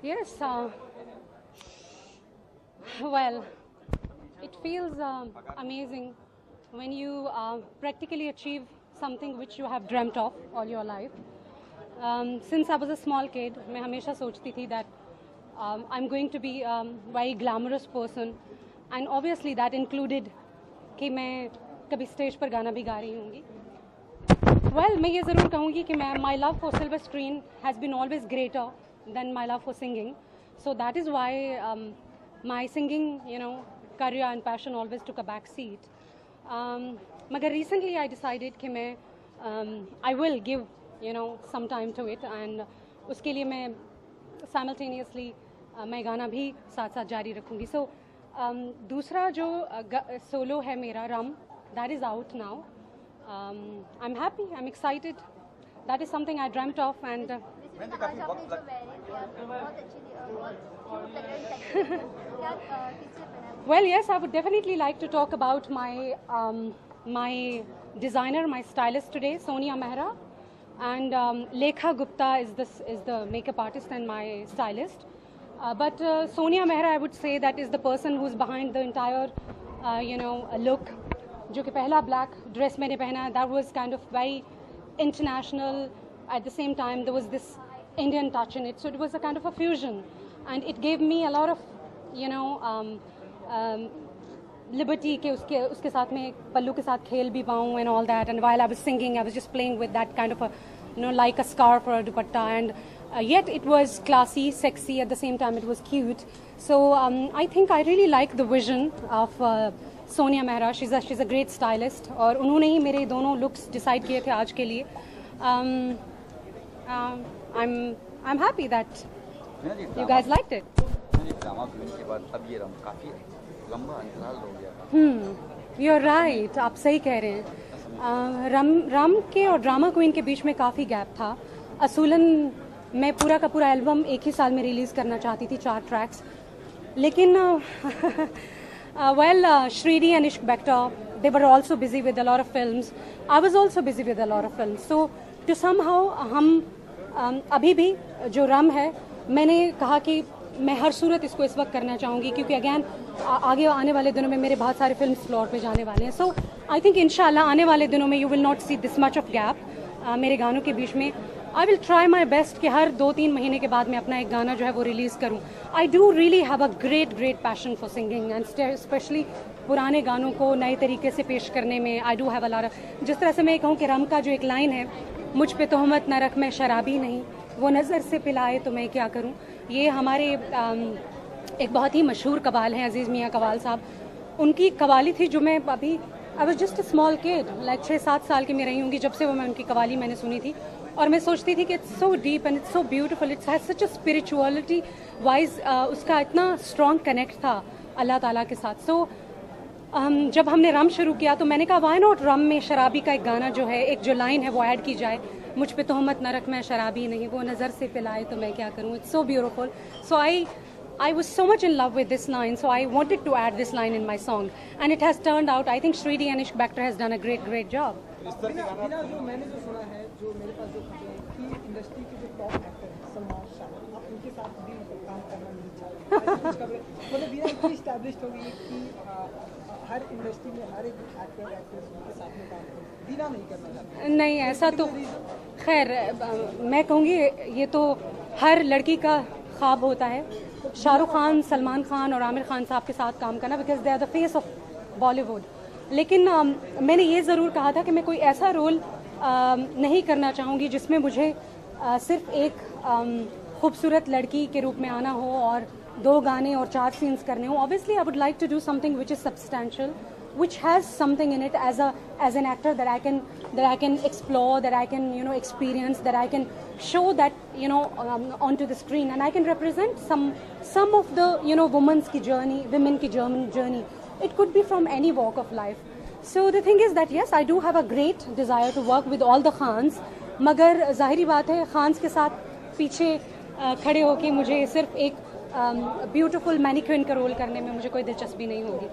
Yes, well, it feels amazing when you practically achieve something which you have dreamt of all your life. Since I was a small kid, मैं हमेशा सोचती थी that I'm going to be a very glamorous person, and obviously that included कि मैं कभी stage पर गाना भी गा रही होंगी. Well, मैं ये ज़रूर कहूँगी कि my love for silver screen has been always greater than my love for singing. So that is why my singing, career and passion always took a back seat. मगर recently I decided कि मैं I will give some time to it, and उसके लिए मैं simultaneously मैं गाना भी साथ साथ जारी रखूँगी. So दूसरा जो solo है मेरा Ram, that is out now. I'm happy, I'm excited. That is something I dreamt of, and well, yes, I would definitely like to talk about my my designer, my stylist today, Sonia Mehra, and Lekha Gupta is the makeup artist and my stylist. But Sonia Mehra, I would say, that is the person who's behind the entire look. जो कि पहला black dress मैंने पहना, that was kind of very international. At the same time, there was this Indian touch in it, so it was a kind of a fusion, and it gave me a lot of liberty कि उसके साथ में पल्लू के साथ खेल भी पाऊँ and all that. And while I was singing, I was just playing with that kind of a like a scarf or a dupatta, and yet it was classy, sexy, at the same time it was cute. So I think I really like the vision of Sonia Mehra. She's a great stylist, और उन्होंने ही मेरे दोनों looks decide किए थे आज के लिए. I'm happy that you guys liked it. Drama queen के बाद अब ये काफी लंबा अंतराल हो गया. You're right, आप सही कह रहे हैं. रम के और ड्रामा क्वीन के बीच में काफ़ी गैप था. असूलन मैं पूरा का पूरा एल्बम एक ही साल में रिलीज़ करना चाहती थी, 4 ट्रैक्स, लेकिन Shridi and Ishq Bector, they were also busy with a lot of films. I was also busy with a lot of films. So to somehow हम अभी भी जो रम है, मैंने कहा कि मैं हर सूरत इसको इस वक्त करना चाहूँगी, क्योंकि अगेन आगे आने वाले दिनों में मेरे बहुत सारे फिल्म फ्लोर पे जाने वाले हैं. सो आई थिंक इंशाल्लाह आने वाले दिनों में you will not see this much of gap मेरे गानों के बीच में. I will try my best कि हर 2-3 महीने के बाद मैं अपना एक गाना जो है वो रिलीज़ करूँ. I do really have a great passion for singing, and specially पुराने गानों को नए तरीके से पेश करने में I do have a lot. जिस तरह से मैं कहूँ कि रम का जो एक लाइन है, मुझ पे तोहमत न रख मैं शराबी नहीं, वो नज़र से पिलाए तो मैं क्या करूँ, ये हमारे एक बहुत ही मशहूर कवाल हैं, अजीज़ मियाँ कवाल साहब. उनकी कवाली थी जो मैं अभी I was just a small kid, like 6-7 साल की मैं रही होंगी जब से वो मैं उनकी कवाली मैंने सुनी थी, और मैं सोचती थी कि it's so deep and it's so beautiful, it's has such a spirituality wise, उसका इतना स्ट्रॉन्ग कनेक्ट था अल्लाह ताला के साथ. सो जब हमने रम शुरू किया तो मैंने कहा वाई नॉट रम में शराबी का एक गाना जो है, एक जो लाइन है वो ऐड की जाए, मुझ पे तोहमत न रख मैं शराबी नहीं, वो नज़र से पिलाए तो मैं क्या करूँ. It's so beautiful. So I was so much in love with this line, so I wanted to add this line in my song, and it has turned out. I think Shridi and Ishq Bector has done a great job. बिना जो मैंने जो सुना है, जो मेरे पास जो कि इंडस्ट्री के जो टॉप एक्टर हैं, सलमान शाह, आप उनके साथ भी काम करना नहीं चाहते. मतलब बिना इतनी एस्टैब्लिश्ड हो गई कि हर इंडस्ट्री में हर एक एक्टर एक्ट्रेस उनके साथ में काम करें, बिना नहीं करना चाहते. नहीं, ऐसा तो खैर मैं कहूँगी ये तो हर लड़की का ख्वाब होता है, शाहरुख खान, सलमान खान और आमिर खान साहब के साथ काम करना, because they are the face of Bollywood. लेकिन मैंने ये ज़रूर कहा था कि मैं कोई ऐसा रोल नहीं करना चाहूँगी जिसमें मुझे सिर्फ एक खूबसूरत लड़की के रूप में आना हो और 2 गाने और 4 सीन्स करने हो. Obviously I would like to do something which is substantial, which has something in it as an actor that I can explore, that I can experience, that I can show that onto the screen, and I can represent some of the women ki journey. It could be from any walk of life. So the thing is that yes, I do have a great desire to work with all the Khans, मगर ज़ाहिरी बात है खान्स के साथ पीछे खड़े होके मुझे सिर्फ एक ब्यूटीफुल मैनिक्विन का रोल करने में मुझे कोई दिलचस्पी नहीं होगी.